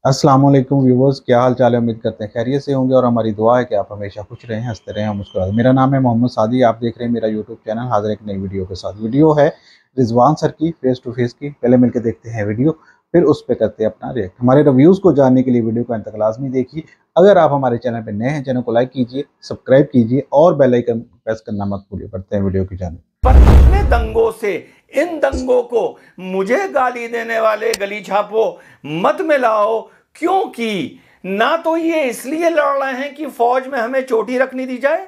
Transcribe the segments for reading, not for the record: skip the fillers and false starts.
अस्सलाम वालेकुम व्यूवर्स, क्या हाल चाल है। उम्मीद करते हैं खैरियत से होंगे और हमारी दुआ है कि आप हमेशा खुश रहें, हंसते रहें और मुस्कुराते। मेरा नाम है मोहम्मद सादी, आप देख रहे हैं मेरा यूट्यूब चैनल। हाजिर एक नई वीडियो के साथ। वीडियो है रिजवान सर की फेस टू फेस की। पहले मिलकर देखते हैं वीडियो, फिर उस पर करते हैं अपना रिएक्ट। हमारे रिव्यूज़ को जानने के लिए वीडियो को अंत तक लाजमी देखिए। अगर आप हमारे चैनल पर नए हैं, चैनल को लाइक कीजिए, सब्सक्राइब कीजिए और बेल आइकन प्रेस करना मत भूलिए। करते हैं वीडियो की जाने। पर अपने दंगों से इन दंगों को मुझे गाली देने वाले गली छापो मत मिलाओ, क्योंकि ना तो ये इसलिए लड़ रहे हैं कि फौज में हमें चोटी रखनी दी जाए,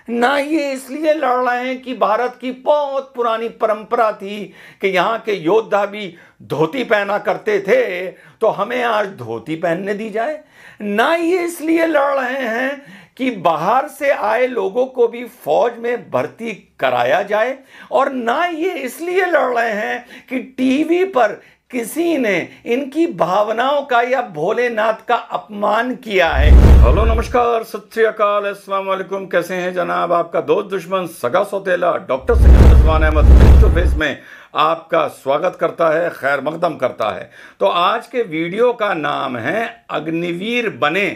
ना ये इसलिए लड़ रहे हैं कि भारत की बहुत पुरानी परंपरा थी कि यहाँ के योद्धा भी धोती पहना करते थे तो हमें आज धोती पहनने दी जाए, ना ये इसलिए लड़ रहे हैं कि बाहर से आए लोगों को भी फौज में भर्ती कराया जाए, और ना ये इसलिए लड़ रहे हैं कि टीवी पर किसी ने इनकी भावनाओं का या भोलेनाथ का अपमान किया है। हेलो, नमस्कार, सत श्री अकाल, अस्सलाम वालेकुम। कैसे हैं जनाब? आपका दोस्त दुश्मन सगा सौतेला doctor Syed Rizwan Ahmed face to face में आपका स्वागत करता है, खैर मकदम करता है। तो आज के वीडियो का नाम है अग्निवीर बने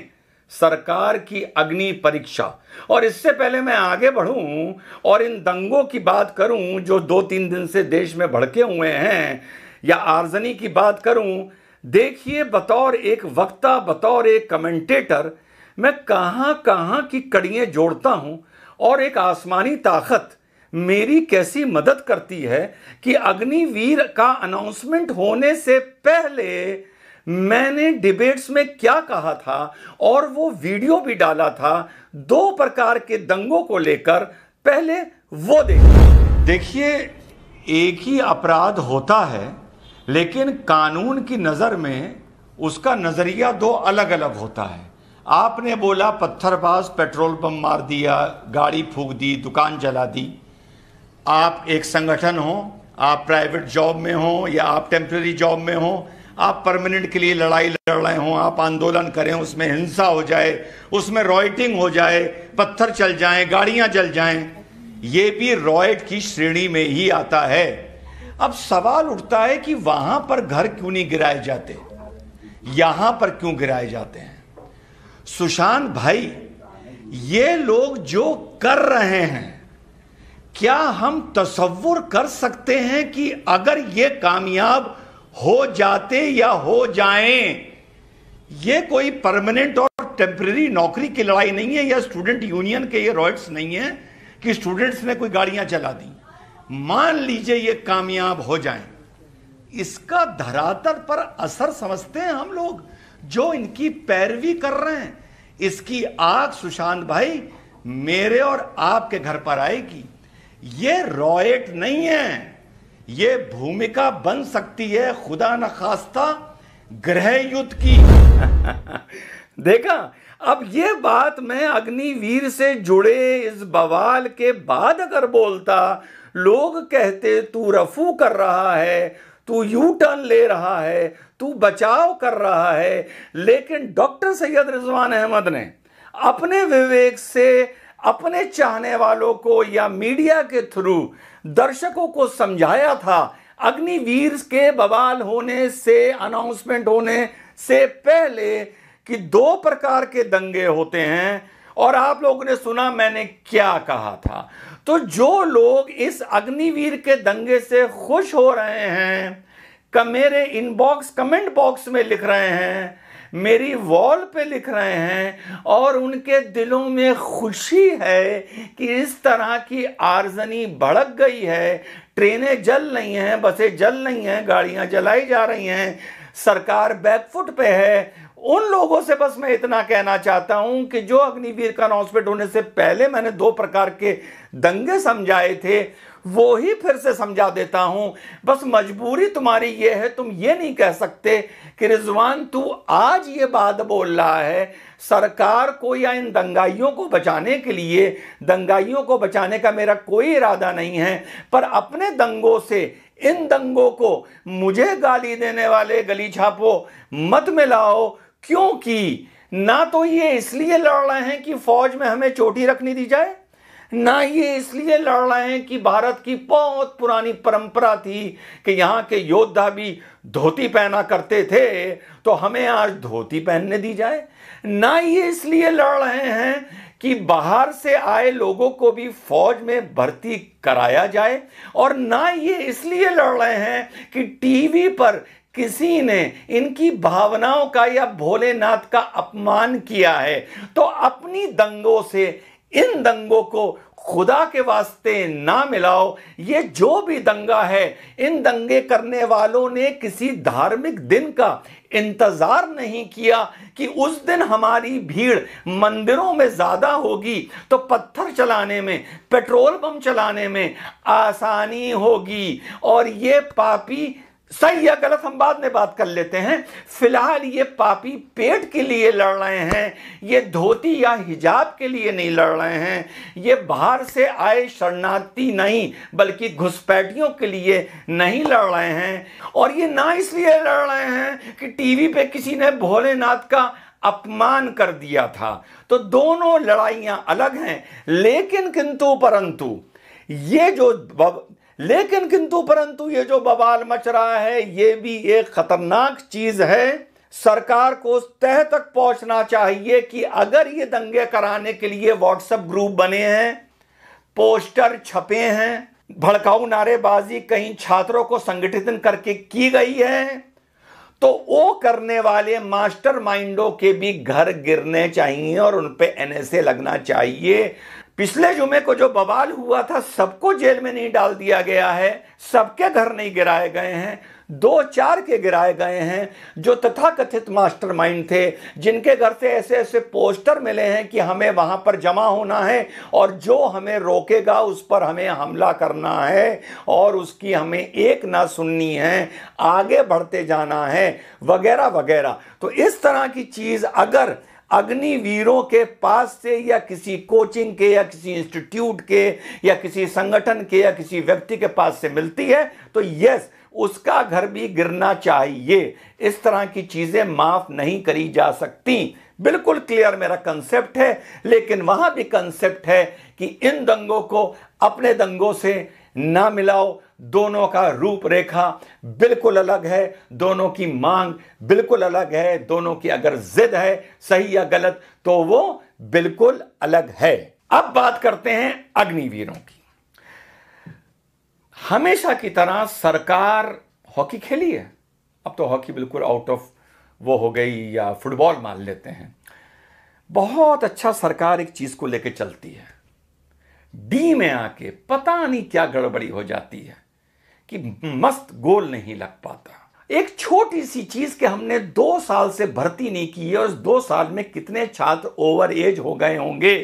सरकार की अग्नि परीक्षा। और इससे पहले मैं आगे बढ़ूं और इन दंगों की बात करूं जो 2-3 दिन से देश में भड़के हुए हैं, या आर्जनी की बात करूं, देखिए, बतौर एक वक्ता, बतौर एक कमेंटेटर, मैं कहां कहां की कड़ियां जोड़ता हूं और एक आसमानी ताकत मेरी कैसी मदद करती है कि अग्निवीर का अनाउंसमेंट होने से पहले मैंने डिबेट्स में क्या कहा था और वो वीडियो भी डाला था 2 प्रकार के दंगों को लेकर। पहले वो देखिए, एक ही अपराध होता है लेकिन कानून की नजर में उसका नजरिया 2 अलग अलग होता है। आपने बोला पत्थरबाज, पेट्रोल बम मार दिया, गाड़ी फूंक दी, दुकान जला दी। आप एक संगठन हो, आप प्राइवेट जॉब में हो या आप टेम्पररी जॉब में हो, आप परमानेंट के लिए लड़ाई लड़ रहे हो, आप आंदोलन करें, उसमें हिंसा हो जाए, उसमें रॉयटिंग हो जाए, पत्थर चल जाएं, गाड़ियां जल जाएं, ये भी रॉयट की श्रेणी में ही आता है। अब सवाल उठता है कि वहां पर घर क्यों नहीं गिराए जाते, यहां पर क्यों गिराए जाते हैं? सुशांत भाई, ये लोग जो कर रहे हैं, क्या हम तसव्वुर कर सकते हैं कि अगर ये कामयाब हो जाते या हो जाएं, ये कोई परमानेंट और टेम्परेरी नौकरी की लड़ाई नहीं है, या स्टूडेंट यूनियन के ये रॉयट्स नहीं है कि स्टूडेंट्स ने कोई गाड़ियां चला दी। मान लीजिए ये कामयाब हो जाएं, इसका धरातल पर असर समझते हैं हम लोग जो इनकी पैरवी कर रहे हैं। इसकी आग सुशांत भाई मेरे और आपके घर पर आएगी। ये रॉयट नहीं है, ये भूमिका बन सकती है खुदा न खास्ता गृह युद्ध की। देखा, अब ये बात मैं अग्निवीर से जुड़े इस बवाल के बाद अगर बोलता, लोग कहते तू रफू कर रहा है, तू यू टर्न ले रहा है, तू बचाव कर रहा है। लेकिन डॉक्टर सैयद रिजवान अहमद ने अपने विवेक से अपने चाहने वालों को या मीडिया के थ्रू दर्शकों को समझाया था अग्निवीर के बवाल होने से, अनाउंसमेंट होने से पहले, कि 2 प्रकार के दंगे होते हैं। और आप लोगों ने सुना मैंने क्या कहा था। तो जो लोग इस अग्निवीर के दंगे से खुश हो रहे हैं, मेरे इनबॉक्स कमेंट बॉक्स में लिख रहे हैं, मेरी वॉल पे लिख रहे हैं, और उनके दिलों में खुशी है कि इस तरह की आर्जनी भड़क गई है, ट्रेनें जल रही हैं, बसें जल रही हैं, गाड़ियां जलाई जा रही हैं, सरकार बैकफुट पे है। उन लोगों से बस मैं इतना कहना चाहता हूं कि जो अग्निवीर का अनाउंसमेंट होने से पहले मैंने 2 प्रकार के दंगे समझाए थे, वो ही फिर से समझा देता हूं। बस मजबूरी तुम्हारी ये है, तुम ये नहीं कह सकते कि रिजवान तू आज ये बात बोल रहा है सरकार को या इन दंगाइयों को बचाने के लिए। दंगाइयों को बचाने का मेरा कोई इरादा नहीं है, पर अपने दंगों से इन दंगों को मुझे गाली देने वाले गली छापो मत मिलाओ, क्योंकि ना तो ये इसलिए लड़ रहे हैं कि फौज में हमें चोटी रखनी दी जाए, ना ये इसलिए लड़ रहे हैं कि भारत की बहुत पुरानी परंपरा थी कि यहाँ के योद्धा भी धोती पहना करते थे तो हमें आज धोती पहनने दी जाए। ना ये इसलिए लड़ रहे हैं कि बाहर से आए लोगों को भी फौज में भर्ती कराया जाए, और ना ये इसलिए लड़ रहे हैं कि टीवी पर किसी ने इनकी भावनाओं का या भोलेनाथ का अपमान किया है। तो अपनी दंगों से इन दंगों को खुदा के वास्ते ना मिलाओ। ये जो भी दंगा है, इन दंगे करने वालों ने किसी धार्मिक दिन का इंतजार नहीं किया कि उस दिन हमारी भीड़ मंदिरों में ज्यादा होगी तो पत्थर चलाने में, पेट्रोल बम चलाने में आसानी होगी। और ये पापी, सही या गलत हम बाद में बात कर लेते हैं, फिलहाल ये पापी पेट के लिए लड़ रहे हैं, ये धोती या हिजाब के लिए नहीं लड़ रहे हैं, ये बाहर से आए शरणार्थी नहीं बल्कि घुसपैठियों के लिए नहीं लड़ रहे हैं। और ये ना इसलिए लड़ रहे हैं कि टीवी पे किसी ने भोलेनाथ का अपमान कर दिया था। तो दोनों लड़ाइयां अलग हैं, लेकिन किंतु परंतु ये जो बवाल मच रहा है ये भी एक खतरनाक चीज है। सरकार को उस तह तक पहुंचना चाहिए कि अगर ये दंगे कराने के लिए व्हाट्सएप ग्रुप बने हैं, पोस्टर छपे हैं, भड़काऊ नारेबाजी कहीं छात्रों को संगठित करके की गई है, तो वो करने वाले मास्टरमाइंडों के भी घर गिरने चाहिए और उन पे एनएसए लगना चाहिए। पिछले जुमे को जो बवाल हुआ था, सबको जेल में नहीं डाल दिया गया है, सबके घर नहीं गिराए गए हैं, 2-4 के गिराए गए हैं जो तथाकथित मास्टरमाइंड थे, जिनके घर से ऐसे ऐसे पोस्टर मिले हैं कि हमें वहां पर जमा होना है और जो हमें रोकेगा उस पर हमें हमला करना है और उसकी हमें एक ना सुननी है, आगे बढ़ते जाना है, वगैरह वगैरह। तो इस तरह की चीज अगर अग्निवीरों के पास से या किसी कोचिंग के या किसी इंस्टीट्यूट के या किसी संगठन के या किसी व्यक्ति के पास से मिलती है तो यस, उसका घर भी गिरना चाहिए। इस तरह की चीजें माफ नहीं करी जा सकती। बिल्कुल क्लियर मेरा कंसेप्ट है, लेकिन वहां भी कंसेप्ट है कि इन दंगों को अपने दंगों से ना मिलाओ। दोनों का रूपरेखा बिल्कुल अलग है, दोनों की मांग बिल्कुल अलग है, दोनों की अगर जिद है सही या गलत तो वो बिल्कुल अलग है। अब बात करते हैं अग्निवीरों की। हमेशा की तरह सरकार हॉकी खेली है, अब तो हॉकी बिल्कुल आउट ऑफ वो हो गई, या फुटबॉल मान लेते हैं। बहुत अच्छा सरकार एक चीज को लेकर चलती है, डी में आके पता नहीं क्या गड़बड़ी हो जाती है कि मस्त गोल नहीं लग पाता। एक छोटी सी चीज के हमने 2 साल से भर्ती नहीं की है और 2 साल में कितने छात्र ओवर एज हो गए होंगे।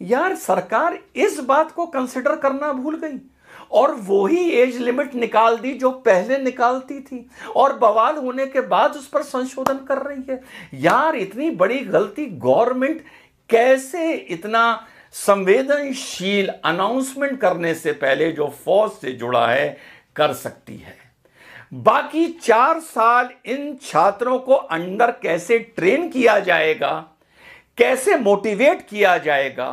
यार सरकार इस बात को कंसिडर करना भूल गई और वही एज लिमिट निकाल दी जो पहले निकालती थी और बवाल होने के बाद उस पर संशोधन कर रही है। यार इतनी बड़ी गलती गवर्नमेंट कैसे इतना संवेदनशील अनाउंसमेंट करने से पहले जो फौज से जुड़ा है कर सकती है। बाकी 4 साल इन छात्रों को अंदर कैसे ट्रेन किया जाएगा, कैसे मोटिवेट किया जाएगा,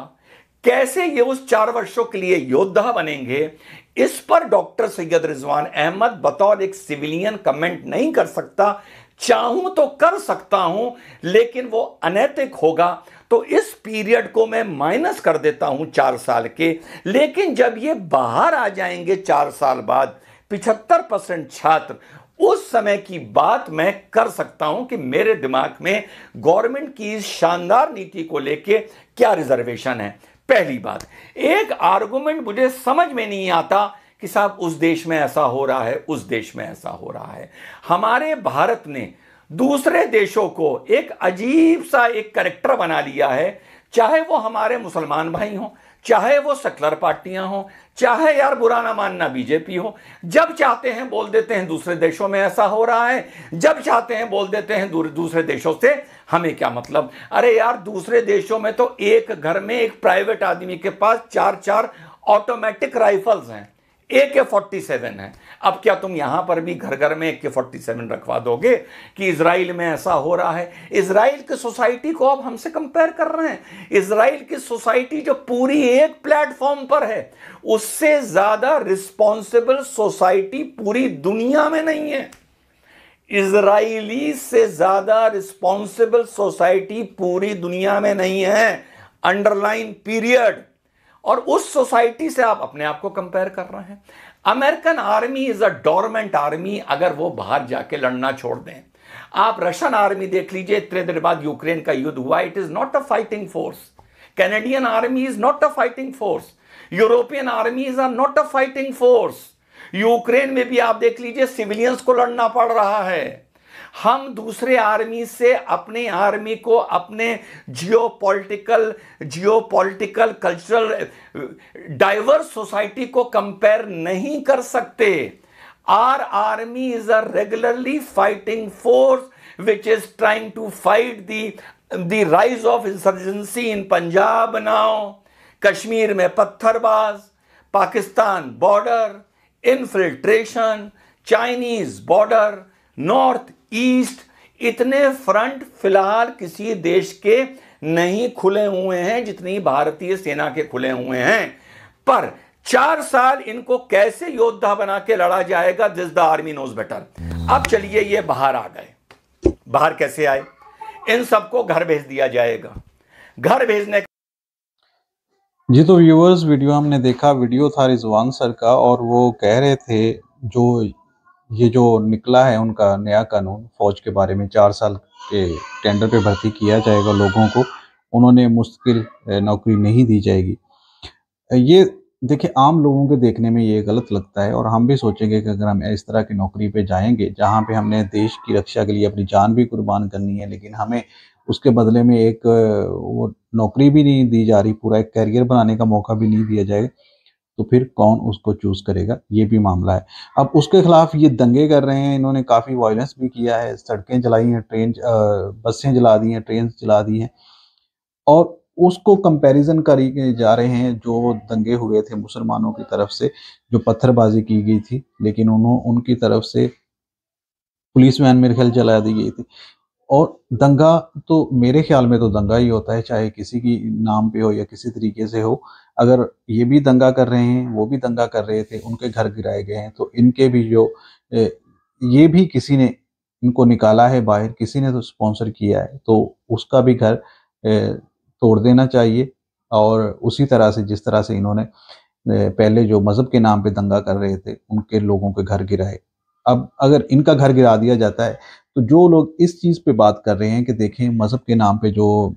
कैसे ये उस 4 वर्षों के लिए योद्धा बनेंगे, इस पर डॉक्टर सैयद रिजवान अहमद बतौर एक सिविलियन कमेंट नहीं कर सकता। चाहूं तो कर सकता हूं लेकिन वो अनैतिक होगा, तो इस पीरियड को मैं माइनस कर देता हूं 4 साल के। लेकिन जब ये बाहर आ जाएंगे 4 साल बाद 75% छात्र, उस समय की बात मैं कर सकता हूं कि मेरे दिमाग में गवर्नमेंट की इस शानदार नीति को लेके क्या रिजर्वेशन है। पहली बात, एक आर्गुमेंट मुझे समझ में नहीं आता कि साहब उस देश में ऐसा हो रहा है, उस देश में ऐसा हो रहा है। हमारे भारत ने दूसरे देशों को एक अजीब सा एक कैरेक्टर बना लिया है, चाहे वो हमारे मुसलमान भाई हों, चाहे वो सेक्युलर पार्टियां हों, चाहे यार बुरा ना मानना बीजेपी हो। जब चाहते हैं बोल देते हैं दूसरे देशों में ऐसा हो रहा है, जब चाहते हैं बोल देते हैं दूसरे देशों से हमें क्या मतलब। अरे यार दूसरे देशों में तो एक घर में एक प्राइवेट आदमी के पास 4-4 ऑटोमेटिक राइफल्स हैं। AK-47 है। अब क्या तुम यहां पर भी घर घर में AK-47 रखवा दोगे कि इजराइल में ऐसा हो रहा है? इजराइल की सोसाइटी को आप हमसे कंपेयर कर रहे हैं। इजराइल की सोसाइटी जो पूरी एक प्लेटफॉर्म पर है, उससे ज्यादा रिस्पॉन्सिबल सोसाइटी पूरी दुनिया में नहीं है। इजराइली से ज्यादा रिस्पॉन्सिबल सोसाइटी पूरी दुनिया में नहीं है, अंडरलाइन पीरियड। और उस सोसाइटी से आप अपने आप को कंपेयर कर रहे हैं। American army is a dormant army अगर वो बाहर जाके लड़ना छोड़ दें। आप रशियन आर्मी देख लीजिए, इतने देर बाद यूक्रेन का युद्ध हुआ, it is not a fighting force. Canadian army is not a fighting force. European armies are not a fighting force. Ukraine में भी आप देख लीजिए सिविलियंस को लड़ना पड़ रहा है। हम दूसरे आर्मी से अपने आर्मी को अपने जियोपॉलिटिकल कल्चरल डाइवर्स सोसाइटी को कंपेयर नहीं कर सकते। Our army is a regularly fighting force which is trying to fight the rise of insurgency in Punjab now, Kashmir में पत्थरबाज, Pakistan border, infiltration, Chinese border, north east. इतने फ्रंट फिलहाल किसी देश के नहीं खुले हुए हैं जितनी भारतीय सेना के खुले हुए हैं। पर 4 साल इनको कैसे योद्धा बना के लड़ा जाएगा, this the army knows better. अब चलिए ये बाहर आ गए। बाहर कैसे आए? इन सबको घर भेज दिया जाएगा। घर भेजने जी तो व्यूअर्स, वीडियो हमने देखा, वीडियो था रिजवान सर का, और वो कह रहे थे ये जो निकला है उनका नया कानून फौज के बारे में, 4 साल के टेंडर पे भर्ती किया जाएगा लोगों को, उन्होंने मुश्किल नौकरी नहीं दी जाएगी। ये देखिए, आम लोगों के देखने में ये गलत लगता है, और हम भी सोचेंगे कि अगर हम इस तरह की नौकरी पे जाएंगे जहाँ पे हमने देश की रक्षा के लिए अपनी जान भी कुर्बान करनी है, लेकिन हमें उसके बदले में एक वो नौकरी भी नहीं दी जा रही, पूरा एक कैरियर बनाने का मौका भी नहीं दिया जाएगा, तो फिर कौन उसको चूज करेगा? ये भी मामला है। अब उसके खिलाफ ये दंगे कर रहे हैं, इन्होंने काफ़ी वायलेंस भी किया है, सड़कें जलाई हैं, बसें जला दी हैं, ट्रेन जला दी हैं, और उसको कंपैरिजन करी जा रहे हैं जो दंगे हुए थे मुसलमानों की तरफ से, जो पत्थरबाजी की गई थी, लेकिन उनकी तरफ से पुलिस वैन मेरे ख्याल जला दी गई थी। और दंगा तो मेरे ख्याल में तो दंगा ही होता है, चाहे किसी की नाम पे हो या किसी तरीके से हो। अगर ये भी दंगा कर रहे हैं, वो भी दंगा कर रहे थे, उनके घर गिराए गए हैं, तो इनके भी जो ये भी किसी ने इनको निकाला है बाहर, किसी ने तो स्पॉन्सर किया है, तो उसका भी घर तोड़ देना चाहिए। और उसी तरह से जिस तरह से इन्होंने पहले जो मज़हब के नाम पे दंगा कर रहे थे, उनके लोगों के घर गिराए, अब अगर इनका घर गिरा दिया जाता है, तो जो लोग इस चीज़ पे बात कर रहे हैं कि देखें मज़हब के नाम पे जो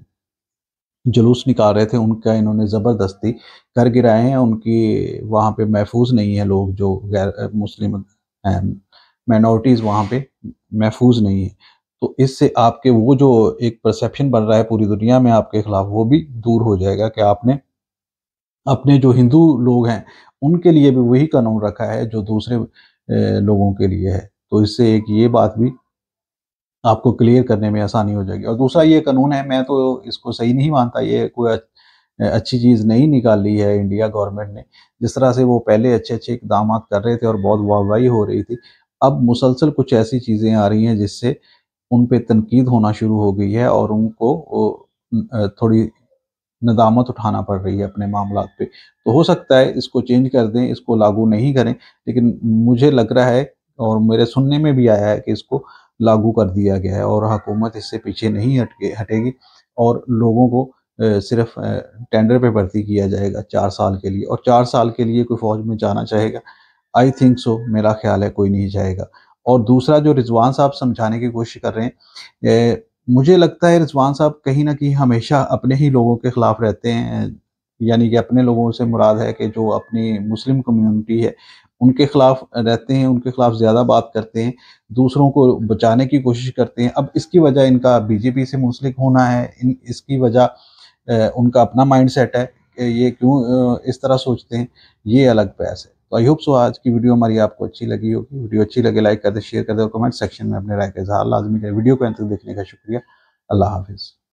जुलूस निकाल रहे थे, उनका इन्होंने ज़बरदस्ती घर गिराए हैं, उनकी वहाँ पे महफूज नहीं है लोग, जो गैर मुस्लिम माइनॉरिटीज़ वहाँ पे महफूज नहीं है। तो इससे आपके वो जो एक परसेप्शन बन रहा है पूरी दुनिया में आपके खिलाफ, वो भी दूर हो जाएगा कि आपने अपने जो हिंदू लोग हैं उनके लिए भी वही कानून रखा है जो दूसरे लोगों के लिए है। तो इससे एक ये बात भी आपको क्लियर करने में आसानी हो जाएगी। और दूसरा ये कानून है, मैं तो इसको सही नहीं मानता, ये कोई अच्छी चीज़ नहीं निकाली है इंडिया गवर्नमेंट ने। जिस तरह से वो पहले अच्छे-अच्छे इक़दाम कर रहे थे और बहुत वाहवाही हो रही थी, अब मुसलसल कुछ ऐसी चीज़ें आ रही हैं जिससे उन पे तनकीद होना शुरू हो गई है, और उनको थोड़ी नदामत उठाना पड़ रही है अपने मामलात पे। तो हो सकता है इसको चेंज कर दें, इसको लागू नहीं करें, लेकिन मुझे लग रहा है और मेरे सुनने में भी आया है कि इसको लागू कर दिया गया है, और हुकूमत इससे पीछे नहीं हटेगी, और लोगों को सिर्फ टेंडर पे भर्ती किया जाएगा 4 साल के लिए। और 4 साल के लिए कोई फ़ौज में जाना चाहेगा? आई थिंक सो, मेरा ख्याल है कोई नहीं जाएगा। और दूसरा जो रिजवान साहब समझाने की कोशिश कर रहे हैं, मुझे लगता है रिजवान साहब कहीं न कहीं हमेशा अपने ही लोगों के खिलाफ रहते हैं, यानी कि अपने लोगों से मुराद है कि जो अपनी मुस्लिम कम्युनिटी है, उनके खिलाफ रहते हैं, उनके खिलाफ ज़्यादा बात करते हैं, दूसरों को बचाने की कोशिश करते हैं। अब इसकी वजह इनका बीजेपी से मुंसलिक होना है, इसकी वजह उनका अपना माइंडसेट है कि ये क्यों इस तरह सोचते हैं, ये अलग बहस है। तो आई होप सो आज की वीडियो हमारी आपको अच्छी लगी होगी। वीडियो अच्छी लगे लाइक कर दें, शेयर कर दें, और कमेंट सेक्शन में अपने राय का इज़हार लाज़मी करें। वीडियो को अंत तक देखने का शुक्रिया। अल्लाह हाफ़िज़।